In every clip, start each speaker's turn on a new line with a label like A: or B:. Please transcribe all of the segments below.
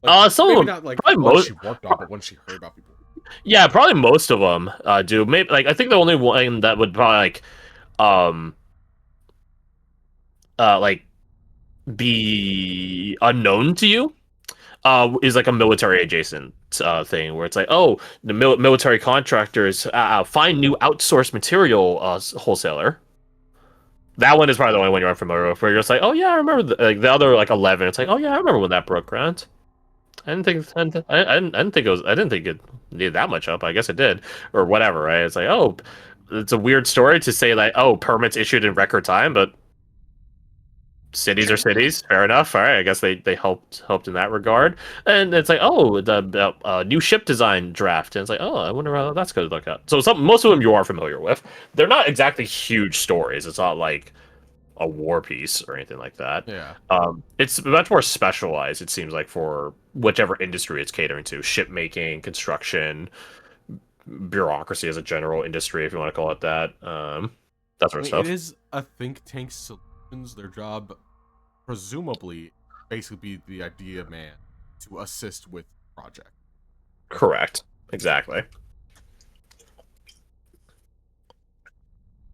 A: Some of
B: Maybe
A: them,
B: not like
A: probably
B: ones
A: most.
B: she worked on, but ones she heard about people.
A: Yeah, probably most of them do. Maybe like I think the only one that would probably um like be unknown to you is like a military adjacent thing where it's like, oh, the military contractors find new outsourced material wholesaler. That one is probably the only one you're unfamiliar with. Where you're just like, oh yeah, I remember like the other like 11. It's like, oh yeah, I remember when that broke ground. I didn't think it was. I didn't think it needed that much up. I guess it did, or whatever. Right? It's like, oh, it's a weird story to say like, oh, permits issued in record time, but cities are
C: True.
A: cities. Fair enough. All right, I guess they helped in that regard. And it's like, oh, the new ship design draft, and it's like, oh, I wonder how that's going to look at. So most of them you are familiar with. They're not exactly huge stories. It's not like a war piece or anything like that.
B: Yeah.
A: It's much more specialized. It seems like for whichever industry it's catering to: ship making, construction, bureaucracy as a general industry, if you want to call it that. That sort of
B: It
A: stuff.
B: is a think tank solutions. Their job, presumably, basically be the idea man to assist with project.
A: Correct. Exactly.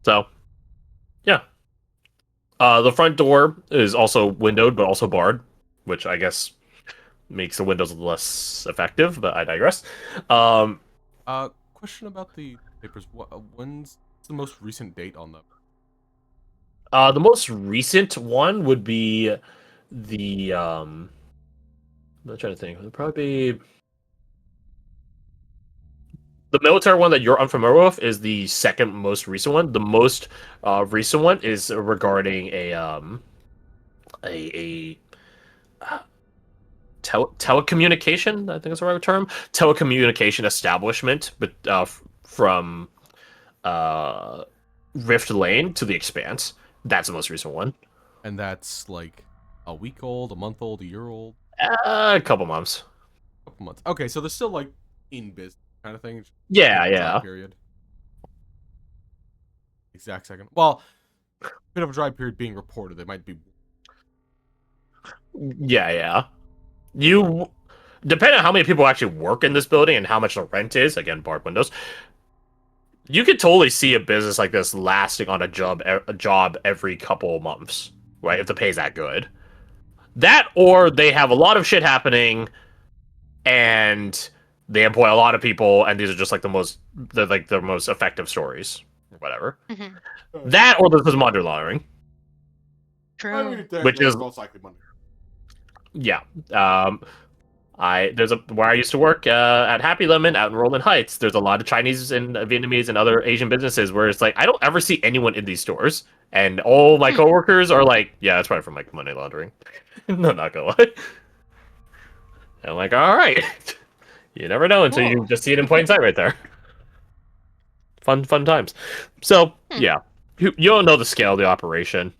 A: So, yeah. The front door is also windowed, but also barred, which I guess makes the windows less effective. But I digress. Um,
B: Question about the papers. When's the most recent date on them?
A: The most recent one would be the I'm trying to think. It would probably be the military one that you're unfamiliar with is the second most recent one. The most recent one is regarding a telecommunication. I think is the right term. Telecommunication establishment, but from uh, Rift Lane to the Expanse. That's the most recent one.
B: And that's like a week old, a month old, a year old,
A: A couple months.
B: a couple months. Okay, so they're still like in business kind of thing. Just
A: Yeah,
B: a dry
A: yeah.
B: period. Exact second. Well, bit of a dry period being reported. It might be.
A: Yeah, yeah. You, depending on how many people actually work in this building and how much the rent is, again, barred windows, you could totally see a business like this lasting on a job every couple of months, right? If the pay's that good. That or they have a lot of shit happening and they employ a lot of people and these are just like the most effective stories or whatever.
C: Mhm.
A: That or this is money laundering.
C: True.
A: Which is-
B: most likely money.
A: Yeah. There's where I used to work at Happy Lemon out in Roland Heights. There's a lot of Chinese and Vietnamese and other Asian businesses where it's like I don't ever see anyone in these stores, and all my coworkers are like, "Yeah, that's probably from like money laundering." No, not gonna lie. And I'm like, all right, you never know until you just see it in plain sight right there. Fun times. So yeah, you don't know the scale of the operation.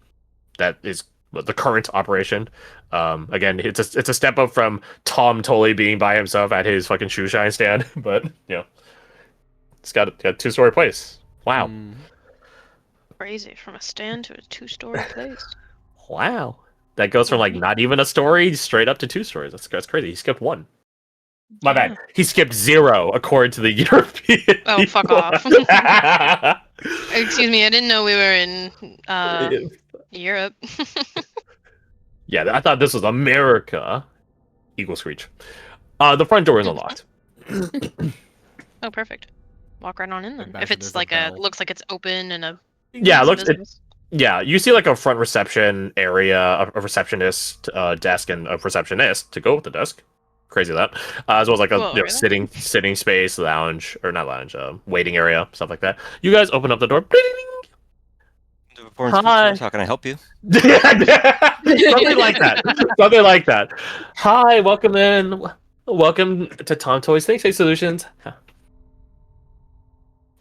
A: That is the current operation. Again, it's a step up from Tom Tully being by himself at his fucking shoe shine stand, but it's got a 2-story place. Wow,
C: Crazy. From a stand to a 2-story place.
A: wow, that goes from like not even a story straight up to 2 stories. That's crazy. He skipped 1. My bad. He skipped 0 according to the European.
C: Oh, fuck
A: people.
C: off. Excuse me, I didn't know we were in Europe.
A: Yeah, I thought this was America. Eagle screech. The front door is unlocked.
C: Oh, perfect. Walk right on in then. If
B: Imagine
C: it's
B: there's a
C: like
B: bell.
C: looks like it's open and a
A: Yeah, it looks.
C: business.
A: Yeah, you see like a front reception area, a receptionist desk, and a receptionist to go with the desk. Crazy that, as well as like a
C: Cool, really?
A: sitting space, lounge or not lounge, waiting area, stuff like that. You guys open up the door. Hi.
D: How can I help you?
A: Something like that. Something like that. Hi, welcome in. Welcome to Tom Toys Think Safe Solutions.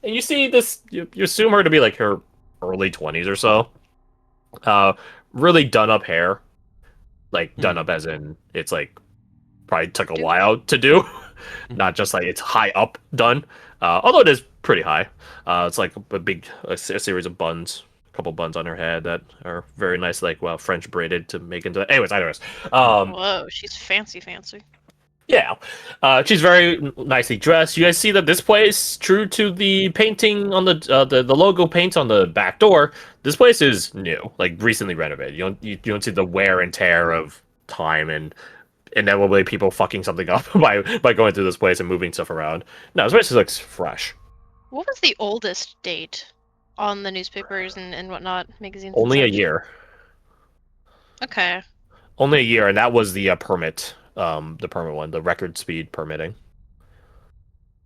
A: And you see this, you assume her to be like her early 20s or so. Really done up hair. Like done up as in it's like probably took a while to do. Not just like it's high up done. Although it is pretty high. It's like a series of buns. Couple buns on her head that are very nice, like French braided to make into. Anyways,
C: Whoa, she's fancy.
A: Yeah, she's very nicely dressed. You guys see that this place, true to the painting on the logo paint on the back door, this place is new, like recently renovated. You don't see the wear and tear of time and inevitably people fucking something up by going through this place and moving stuff around. No, this place looks fresh.
C: What was the oldest date on the newspapers and whatnot, magazines and
A: Only a
C: such?
A: year.
C: Okay.
A: Only a year, and that was the permit, the permit one, the record speed permitting.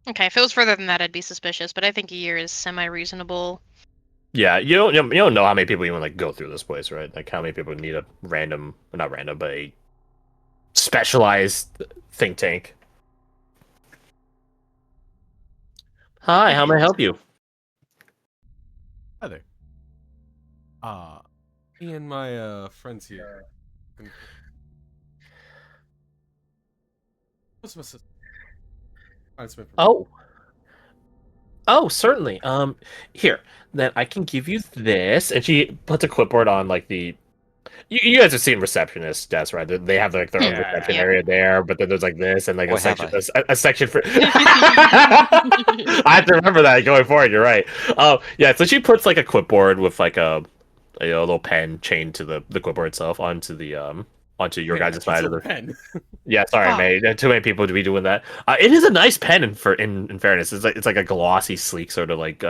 C: Okay, if it was further than that, I'd be suspicious, but I think a year is semi-reasonable.
A: Yeah, you don't know how many people even like go through this place, right? Like how many people need a random, not random, but a specialized think tank. Hi, how may I help you?
B: Hi there. Me and my friends here. What's some assist- find some information.
A: Oh, certainly. Here, then I can give you this, and she puts a clipboard on like the. You guys have seen receptionist desks, right? They have like their own
B: Yeah.
A: reception
C: Yeah.
A: area there, but then there's like this and like
D: Boy,
A: a section,
D: have
A: a section for. I have to remember that going forward. You're right. Yeah. So she puts like a clipboard with like a little pen chained to the clipboard itself onto the onto your
B: Man,
A: guys'
B: that's
A: side
B: a
A: of the.
B: pen.
A: Yeah, sorry,
C: Oh.
A: mate. Too many people to be doing that. It is a nice pen in fairness. It's like a glossy, sleek sort of like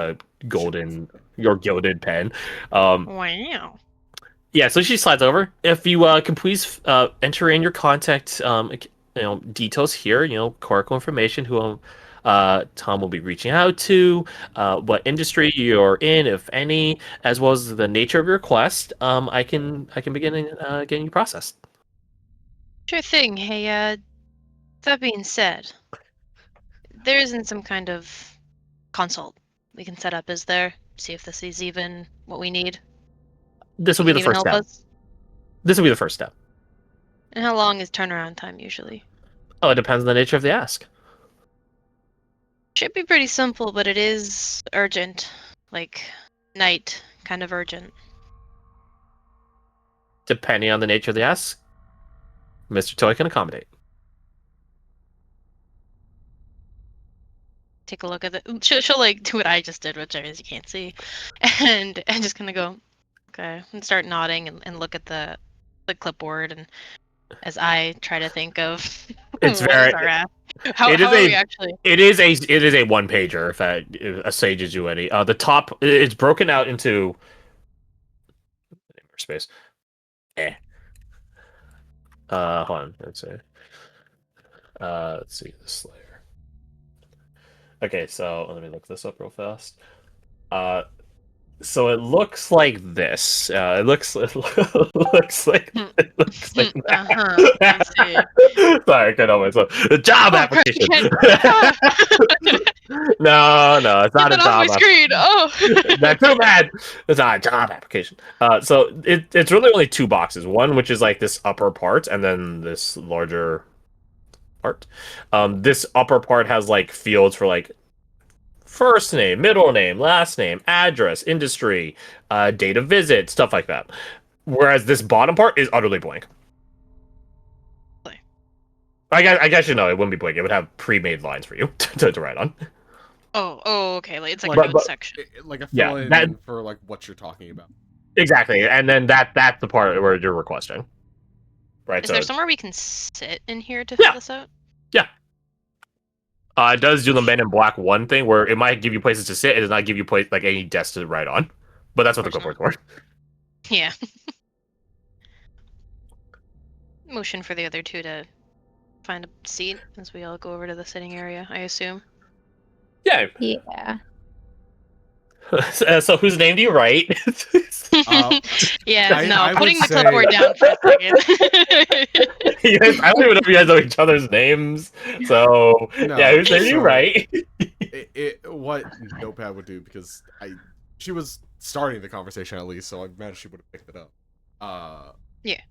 A: golden your gilded pen.
C: Wow.
A: Yeah, so she slides over. If you can please enter in your contact details here, clerical information, who Tom will be reaching out to, what industry you're in, if any, as well as the nature of your request, I can begin getting you processed.
C: Sure thing. Hey, that being said, there isn't some kind of consult we can set up, is there? See if this is even what we need.
A: This will
C: You
A: be
C: can
A: the
C: even
A: first
C: help
A: step.
C: us.
A: This will be the first step.
C: And how long is turnaround time usually?
A: Oh, it depends on the nature of the ask.
C: Should be pretty simple, but it is urgent. Like, night kind of urgent.
A: Depending on the nature of the ask, Mr. Toy can accommodate.
C: Take a look at the. She'll like do what I just did, which is you can't see, and just kind of go, okay, and start nodding and look at the clipboard, and as I try to think of
A: It's
C: what
A: very.
C: is our app, how
A: It is
C: are we
A: a.
C: actually?
A: It is a one pager. If that assages you any. The top. It's broken out into. Space. Eh. Hold on. Let's see this layer. Okay, so let me look this up real fast. So it looks like this. It looks like
C: I
A: that.
C: see.
A: Sorry, I can't help myself. The job
C: Oh,
A: application.
C: Get
A: No, it's not a
C: that off
A: job.
C: my screen. Oh.
A: That's too bad. It's not a job application. So it's really only two boxes. One which is like this upper part, and then this larger part. This upper part has like fields for like first name, middle name, last name, address, industry, date of visit, stuff like that. Whereas this bottom part is utterly blank. I guess it wouldn't be blank. It would have pre-made lines for you to write on.
C: Oh, okay. Like it's like
B: Like-
C: a notes section.
B: Like a
A: Yeah,
B: fill-in
A: that-
B: for like what you're talking about.
A: Exactly, and then that's the part where you're requesting. Right.
C: Is
A: So
C: there somewhere we can sit in here to
A: Yeah.
C: fill this out?
A: it does do the Men in Black 1 thing where it might give you places to sit. It does not give you place like any desk to write on. But that's what the
C: Of course
A: clipboard's for.
C: Yeah. Motion for the other two to find a seat as we all go over to the sitting area, I assume.
A: Yeah.
E: Yeah.
A: So whose name do you write?
C: Yeah,
B: I would
C: putting the
B: say-
C: clipboard down for a second.
A: You guys, I don't even know if you guys know each other's names. So
B: No,
A: yeah, whose name do you
B: so-
A: write?
B: What Notepad would do, because she was starting the conversation at least, so I imagine she would have picked it up.
C: Yeah.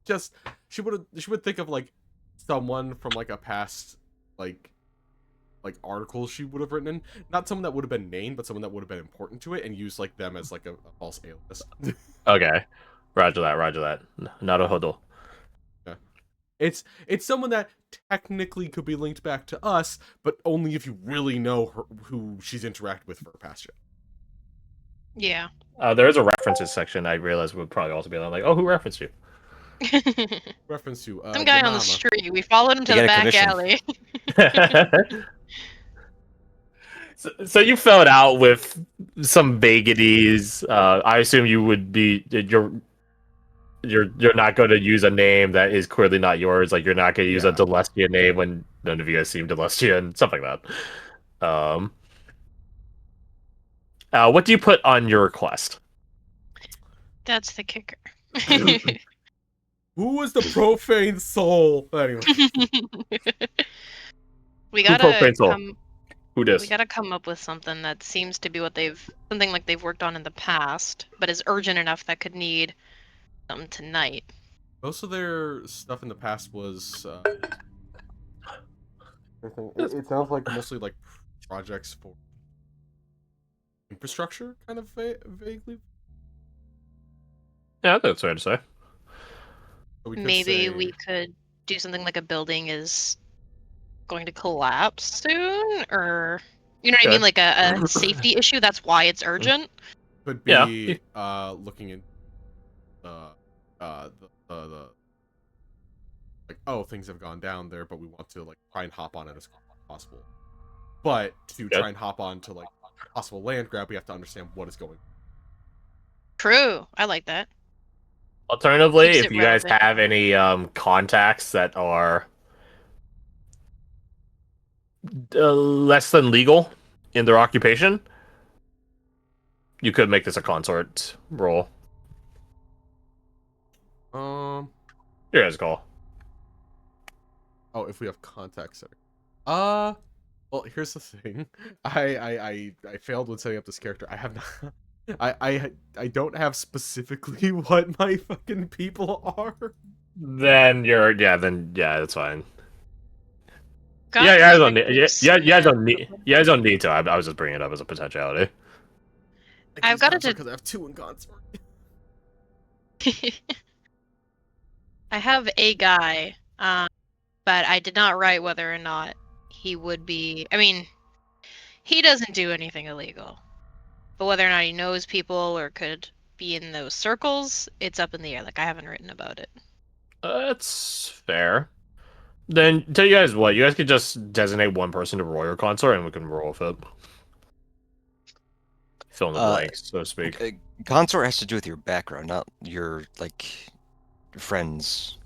B: Just she would think of like someone from like a past like article she would have written in, not someone that would have been named, but someone that would have been important to it, and use like them as like a false alias.
A: Okay, Roger that. Not a huddle.
B: It's someone that technically could be linked back to us, but only if you really know who she's interacted with for her past job.
C: Yeah.
A: There is a references section. I realized would probably also be like, oh, who referenced you?
B: Reference to
C: Some guy
B: your
C: on the
B: mama.
C: street. We followed him to
D: You
C: the
D: get a
C: back
D: commission.
C: alley.
A: So you filled out with some vagaries. I assume you would be you're not going to use a name that is clearly not yours. Like you're not going to use a
B: Yeah.
A: Delestia name when none of you guys seem Delestia and stuff like that. What do you put on your request?
C: That's the kicker.
B: Who was the profane soul? Anyway.
C: we
A: Who
C: gotta
A: profane soul?
C: come.
A: Who dis?
C: We gotta come up with something that seems to be what something like they've worked on in the past, but is urgent enough that could need something tonight.
B: Most of their stuff in the past was. It sounds like mostly like projects for infrastructure, kind of vaguely.
A: Yeah, that's fair to say.
B: So we could
C: Maybe
B: say-
C: we could do something like a building is going to collapse soon, or you know what I
A: Okay.
C: mean, like a safety issue. That's why it's urgent.
B: could
A: Yeah.
B: be looking in the like, oh, things have gone down there, but we want to like try and hop on it as possible. But to
A: Okay.
B: try and hop on to like possible land grab, we have to understand what is going.
C: True, I like that.
A: Alternatively,
C: Keeps
A: if
C: it
A: you guys
C: relevant.
A: have any contacts that are less than legal in their occupation, you could make this a consort role. Your guys' call.
B: Oh, if we have contacts. Well, here's the thing. I failed when setting up this character. I have not. I don't have specifically what my fucking people are.
A: Then that's fine.
C: God,
A: Yeah, you guys
C: this
A: don't need.
C: makes
A: Yeah, you guys don't
C: sense.
A: need. You guys don't need to. I was just bringing it up as a potentiality.
C: I've got it
B: because I have 2 in consort.
C: I have a guy, but I did not write whether or not he would be. I mean, he doesn't do anything illegal, but whether or not he knows people or could be in those circles, it's up in the air. Like I haven't written about it.
A: That's fair. Then tell you guys what. You guys could just designate one person to roll your consort, and we can roll with it. Fill in the blanks, so to speak.
D: Consort has to do with your background, not your friends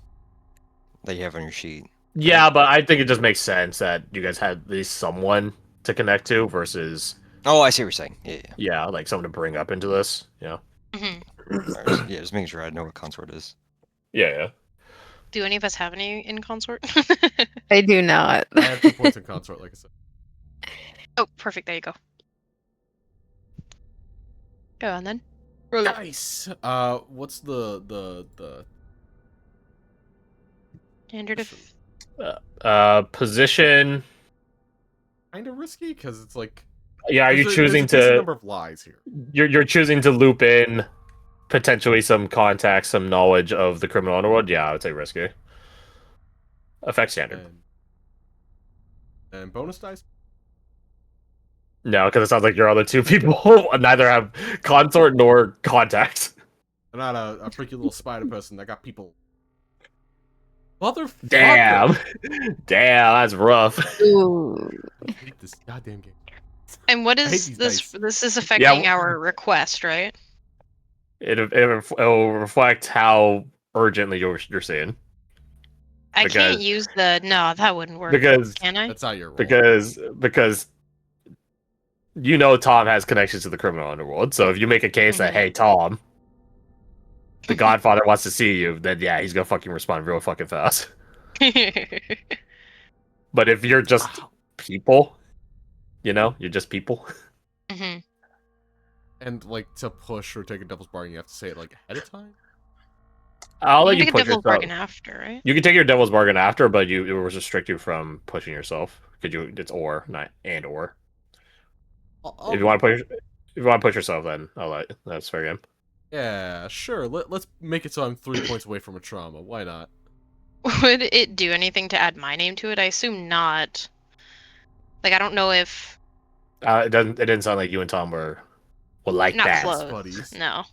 D: that you have on your sheet.
A: Yeah, but I think it just makes sense that you guys had at least someone to connect to versus
D: Oh, I see what you're saying. Yeah.
A: like someone to bring up into this. Yeah.
C: Mhm.
D: Alright, yeah, just making sure I know what consort is.
A: Yeah.
C: Do any of us have any in consort?
E: I do not.
B: I have 2 points in consort, like I said.
C: Oh, perfect. There you go. Go on then. Roll it.
B: Nice. What's the
C: Standard of.
A: Position.
B: kind of risky because it's like
A: Yeah, are you
B: there's
A: choosing
B: a decent
A: to?
B: number of lies here.
A: You're choosing to loop in potentially some contacts, some knowledge of the criminal underworld. Yeah, I would say risky. Effect standard.
B: And bonus dice.
A: No, because it sounds like your other 2 people neither have consort nor contacts.
B: I'm not a freaky little spider person that got people. Motherfucker!
A: Damn, that's rough.
E: Ooh.
B: I hate this goddamn game.
C: And what
B: I hate
C: is
B: these
C: this?
B: dice.
C: This is affecting our request, right?
A: It'll reflect how urgently you're seeing.
C: I
A: Because-
C: can't use the. No, that wouldn't work.
A: Because
C: Can I?
B: That's not your role.
A: because Tom has connections to the criminal underworld. So if you make a case that,
C: Mhm.
A: hey Tom, the Godfather wants to see you, then yeah, he's gonna fucking respond real fucking fast. But if you're just
B: Wow.
A: people, you're just people.
C: Mhm.
B: And like to push or take a devil's bargain, you have to say it like ahead of time.
A: I'll let
C: You
A: you
C: can
A: push
C: take a devil's
A: yourself.
C: bargain after, right?
A: You can take your devil's bargain after, but it will restrict you from pushing yourself. It's or, not and or. If you want to push yourself, then that's fair game.
B: Yeah, sure. Let's make it so I'm 3 points away from a trauma. Why not?
C: Would it do anything to add my name to it? I assume not. Like, I don't know if...
A: It didn't sound like you and Tom were like
C: not
A: that.
C: close.
B: Buddies.
C: No.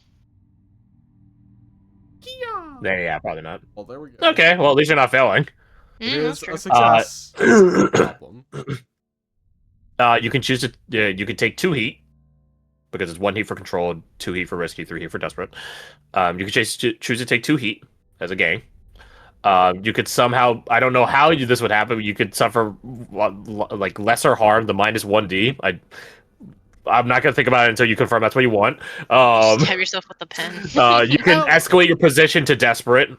A: Yeah, probably not.
B: Well, there we go.
A: Okay, well, at least you're not failing.
B: It
C: That's
B: is
C: true.
B: a success. No problem.
A: You can choose to. You can take 2 heat because it's 1 heat for control, 2 heat for risky, 3 heat for desperate. You can choose to take 2 heat as a gang. You could somehow, I don't know how this would happen, but you could suffer like lesser harm, the -1d. I'm not gonna think about it until you confirm that's what you want.
C: Stab yourself with a pen.
A: You can escalate your position to desperate.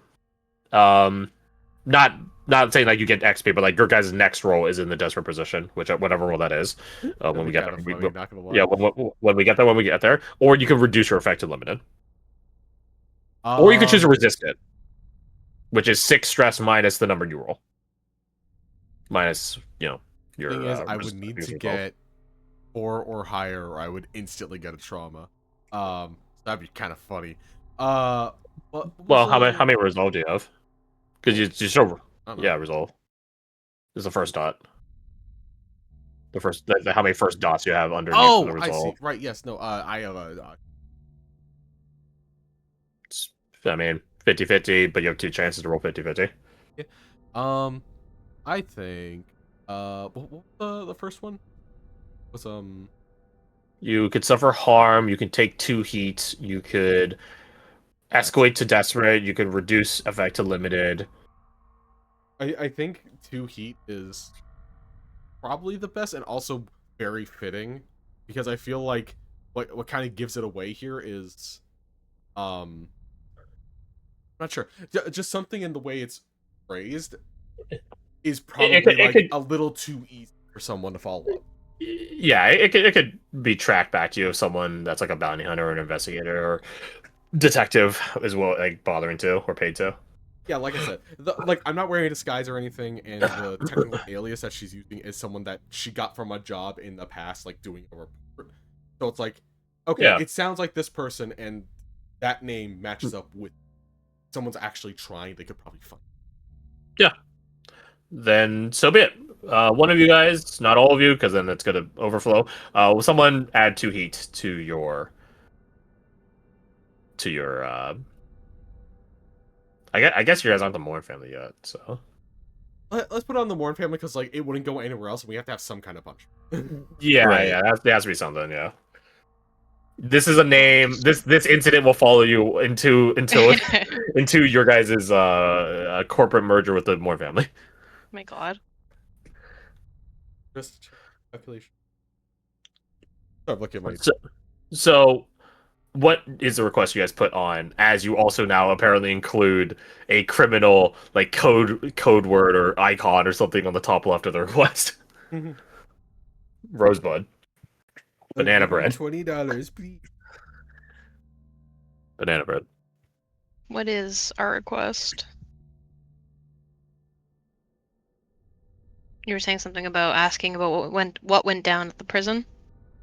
A: Not saying like you get XP, but like your guys' next roll is in the desperate position, whatever roll that is. When we get there, when we get there, or you can reduce your effect to limited, or you can choose to resist it, which is 6 stress minus the number you roll, minus your.
B: Thing is, I would need to get 4 or higher, or I would instantly get a trauma. So that'd be kind of funny. Well,
A: how many resolve do you have? Because you show. Yeah, resolve. This is the first dot. The first, how many first dots you have underneath the resolve.
B: I see. Right, yes, no, I have a...
A: I mean, 50-50, but you have 2 chances to roll 50-50.
B: Yeah. I think... what was the first one? Was,
A: You could suffer harm, you can take 2 heat, you could escalate to desperate, you could reduce effect to limited.
B: I think 2 heat is probably the best and also very fitting because I feel like what kind of gives it away here is I'm not sure, just something in the way it's phrased is probably a little too easy for someone to follow up.
A: Yeah, it could be tracked back to you if someone that's like a bounty hunter or an investigator or detective is like bothering to or paid to.
B: Yeah, like I said, I'm not wearing a disguise or anything, and the technical alias that she's using is someone that she got from a job in the past, like doing a report. So it's like, okay, It sounds like this person, and that name matches up with someone's actually trying. They could probably find.
A: Yeah. Then so be it. One of you guys, not all of you, because then it's gonna overflow. Will someone add 2 heat to your I guess you guys aren't the Mourn family yet, so
B: let's put on the Mourn family because like it wouldn't go anywhere else, and we have to have some kind of punishment.
A: Yeah, there has to be something. Yeah, this is a name. This incident will follow you into your guys' corporate merger with the Mourn family.
C: Oh my god.
B: Just calculation. Sorry, look at my.
A: So, what is the request you guys put on? As you also now apparently include a criminal like code word or icon or something on the top left of the request. Rosebud. Banana bread.
B: $20, please.
A: Banana bread.
C: What is our request? You were saying something about asking about what went down at the prison?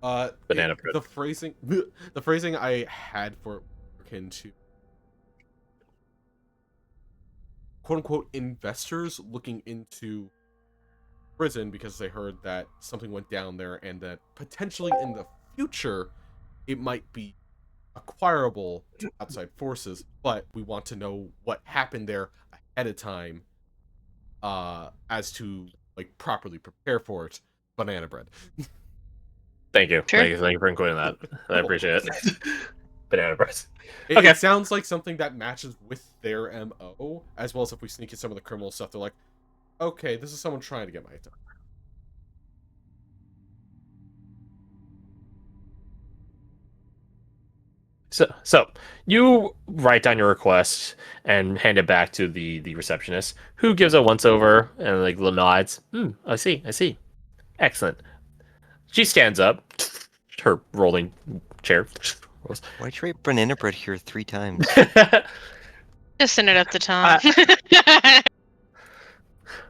A: Banana bread.
B: The phrasing I had for it akin to quote unquote investors looking into prison because they heard that something went down there and that potentially in the future it might be acquirable to outside forces, but we want to know what happened there ahead of time as to like properly prepare for it. Banana bread.
A: Thank you.
C: Sure.
A: Thank you for including that. I appreciate it. Banana bread.
B: It sounds like something that matches with their MO, as well as if we sneak in some of the criminal stuff, they're like, okay, this is someone trying to get my attention.
A: So you write down your request and hand it back to the receptionist, who gives a once over and like little nods. I see. Excellent. She stands up, her rolling chair.
D: Why'd you write banana bread here 3 times?
C: Just send it at the time.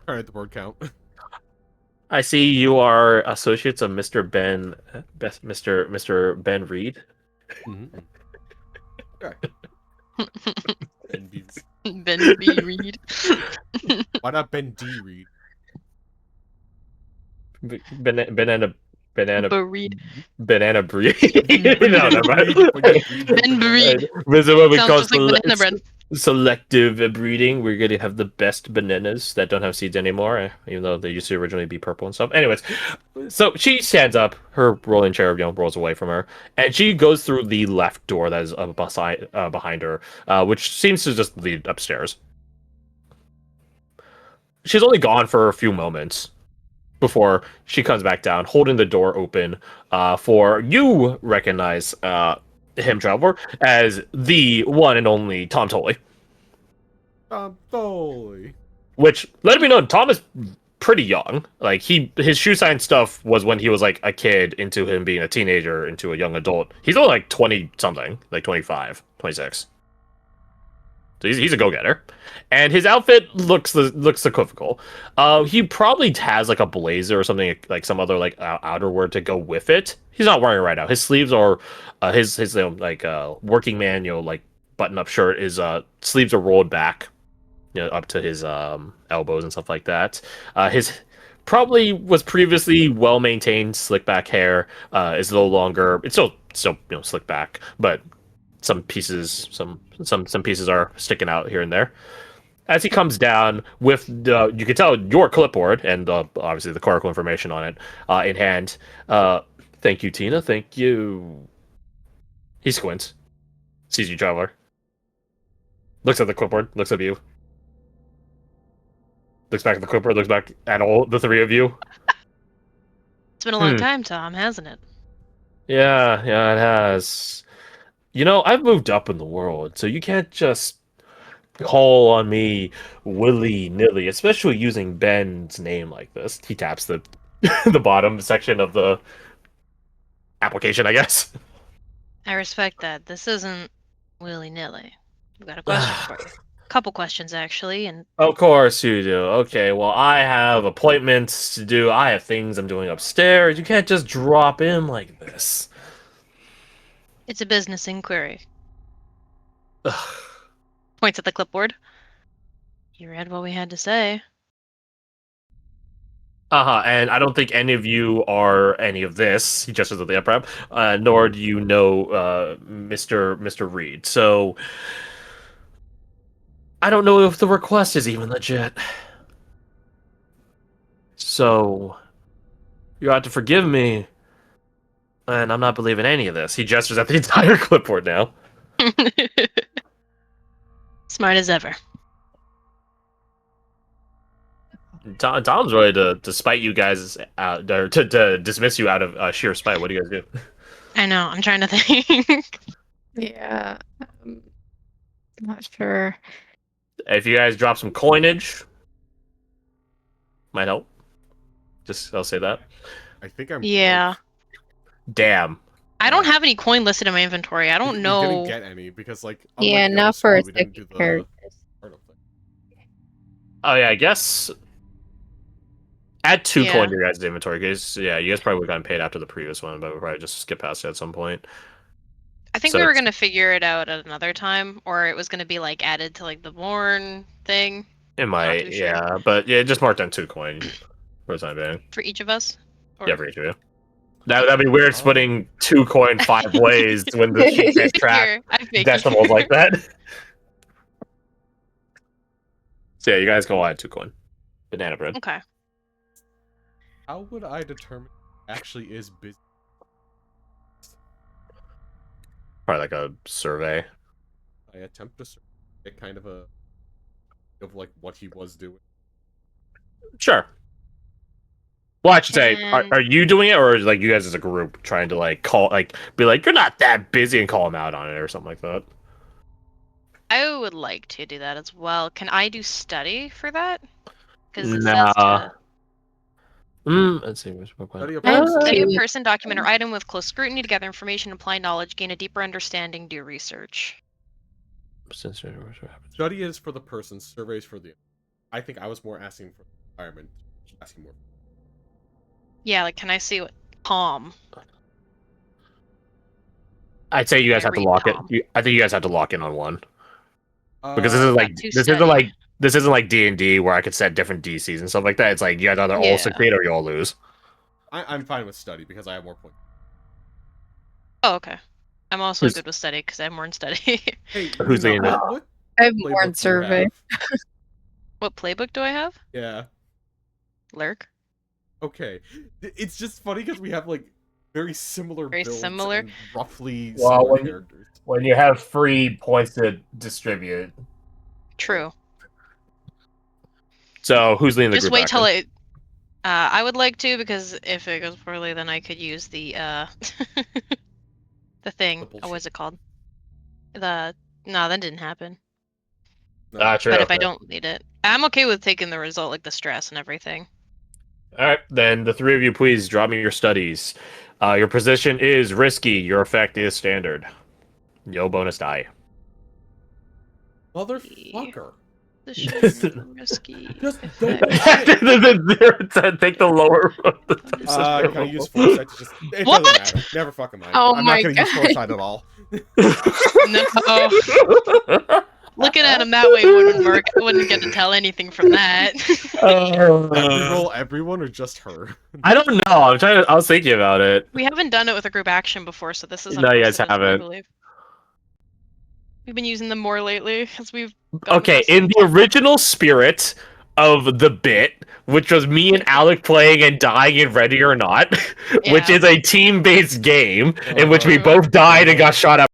B: All right, the word count.
A: I see you are associates of Mr. Ben Reed.
B: Mm-hmm. Okay.
C: Ben B. Reed.
B: Why not Ben D. Reed?
A: Banana
C: Breed.
A: banana breed. No,
B: Banana
A: never mind.
B: breed, when you breed the
C: Ben
B: banana.
C: Breed.
A: This is what we
C: Sounds
A: call
C: just like banana bread.
A: selective breeding. We're gonna have the best bananas that don't have seeds anymore, even though they used to originally be purple and stuff. Anyways, so she stands up, her rolling chair, rolls away from her, and she goes through the left door that is behind her, which seems to just lead upstairs. She's only gone for a few moments before she comes back down, holding the door open for you recognize him, Traveler, as the one and only Tom Tolley.
B: Totally.
A: Which, let it be known, Tom is pretty young. Like, his shoe science stuff was when he was, like, a kid into him being a teenager into a young adult. He's only, like, 20-something. Like, 25, 26. So he's a go-getter. And his outfit looks equivocal. He probably has, like, a blazer or something, like, some other, like, outerwear to go with it. He's not wearing it right now. His sleeves are, his working man, like, button-up shirt, his sleeves are rolled back, up to his elbows and stuff like that. His probably was previously well-maintained slick back hair is no longer. It's still slick back, but some pieces are sticking out here and there. As he comes down with you can tell your clipboard and obviously the clerical information on it in hand. Thank you, Tina. Thank you. He squints, sees you, Traveler. Looks at the clipboard. Looks at you. Looks back at the clipboard. Looks back at all the three of you.
C: It's been a long time, Tom, hasn't it?
A: Yeah, it has. I've moved up in the world, so you can't just call on me willy-nilly, especially using Ben's name like this. He taps the the bottom section of the application, I guess.
C: I respect that. This isn't willy-nilly. I've got a question for you. Couple questions, actually, and...
A: Of course you do. Okay, well, I have appointments to do. I have things I'm doing upstairs. You can't just drop in like this.
C: It's a business inquiry. Points at the clipboard. You read what we had to say.
A: And I don't think any of you are any of this. He gestures at the upper nor do you know Mr. Reed. So I don't know if the request is even legit. So you have to forgive me. And I'm not believing any of this. He gestures at the entire clipboard now.
C: Smart as ever.
A: Tom's ready to spite you guys out, or to dismiss you out of sheer spite. What do you guys do?
C: I know. I'm trying to think.
E: Yeah. Not sure.
A: If you guys drop some coinage, might help. I'll say that.
B: I think I'm.
C: Yeah.
A: Damn.
C: I don't have any coin listed in my inventory. I don't know.
B: We didn't get any because, like.
E: Yeah,
B: unlike the
E: not
B: other
E: for a
B: squad, we didn't do
E: second
B: the
E: character.
B: startup thing.
A: Oh yeah, I guess. Add 2
C: Yeah.
A: coin to your guys' inventory, because you guys probably would have gotten paid after the previous one, but we'll probably just skip past it at some point.
C: I think
A: So
C: we were
A: it's-
C: gonna figure it out at another time, or it was gonna be like added to like the Born thing
A: It might,
C: too sure.
A: yeah, but yeah, just mark down 2 coin for the time being.
C: for each of us. Or...
A: Yeah, for each of you. That'd be weird splitting 2 coin 5 ways when the sheet can't track
C: Here, I figured.
A: decimals like that. So yeah, you guys go add 2 coin. Banana bread.
C: Okay.
B: How would I determine actually is busy?
A: Probably like a survey.
B: I attempt to get kind of a of like what he was doing.
A: Sure. Well, I should say,
C: And-
A: are you doing it, or is like you guys as a group trying to like be like, you're not that busy and call him out on it or something like that?
C: I would like to do that as well. Can I do study for that? Because it
A: Nah.
C: says to
A: Let's see. Which book
B: Study of
E: Oh.
C: study a
E: Okay.
C: person, document, or item with close scrutiny to gather information, apply knowledge, gain a deeper understanding, do research.
B: Study is for the person, surveys for the. I think I was more asking for the environment, asking more.
C: Yeah, like can I see what Tom?
A: I'd say you guys
C: I
A: have to
C: read
A: lock it.
C: Tom.
A: I think you guys have to lock in on one. Because this is like
C: Not too
A: this isn't
C: steady.
A: like this isn't like D&D where I could set different DCs and stuff like that. It's like you guys either all
C: Yeah.
A: succeed or you all lose.
B: I'm fine with study because I have more points.
C: Oh, okay. I'm also
A: Who's-
C: good with study because I have more in study.
B: Hey,
A: Who's
B: Luna,
A: leading it?
B: what
E: I have more
B: playbook
E: in
B: do you
E: survey.
B: have?
C: What playbook do I have?
B: Yeah.
C: Lurk.
B: Okay. It's just funny because we have like very similar
C: Very
B: builds
C: similar?
B: and roughly
A: Well,
B: similar
A: when you-
B: characters.
A: When you have free points to distribute.
C: True.
A: So who's leading the
C: Just
A: group
C: wait
A: action?
C: till it. I would like to because if it goes poorly, then I could use the the thing.
B: The
C: Oh,
B: bullshit.
C: what's it called? No, that didn't happen.
B: No.
A: True.
C: But if I
A: okay.
C: don't need it, I'm okay with taking the result, like the stress and everything.
A: All right, then the three of you, please draw me your studies. Your position is risky. Your effect is standard. No bonus die.
B: Motherfucker.
C: Position, risky.
B: Just
C: effect.
B: don't
A: Take the lower.
B: Can I use foresight to just... It
C: What?
B: doesn't matter. Never fucking mind.
E: Oh
B: I'm
E: my
B: not gonna use
E: God.
B: foresight at all.
C: No. Looking at him that way wouldn't work. I wouldn't get to tell anything from that.
B: Roll everyone or just her?
A: I don't know. I was thinking about it.
C: We haven't done it with a group action before, so this is
A: No, you guys
C: unprecedented, I
A: haven't.
C: believe. We've been using them more lately as we've gotten
A: Okay,
C: accustomed
A: in the original spirit of the bit, which was me and Alec playing and dying in Ready or Not, which
C: Yeah.
A: is a team-based game in which we
B: Uh-huh.
A: both died and got shot at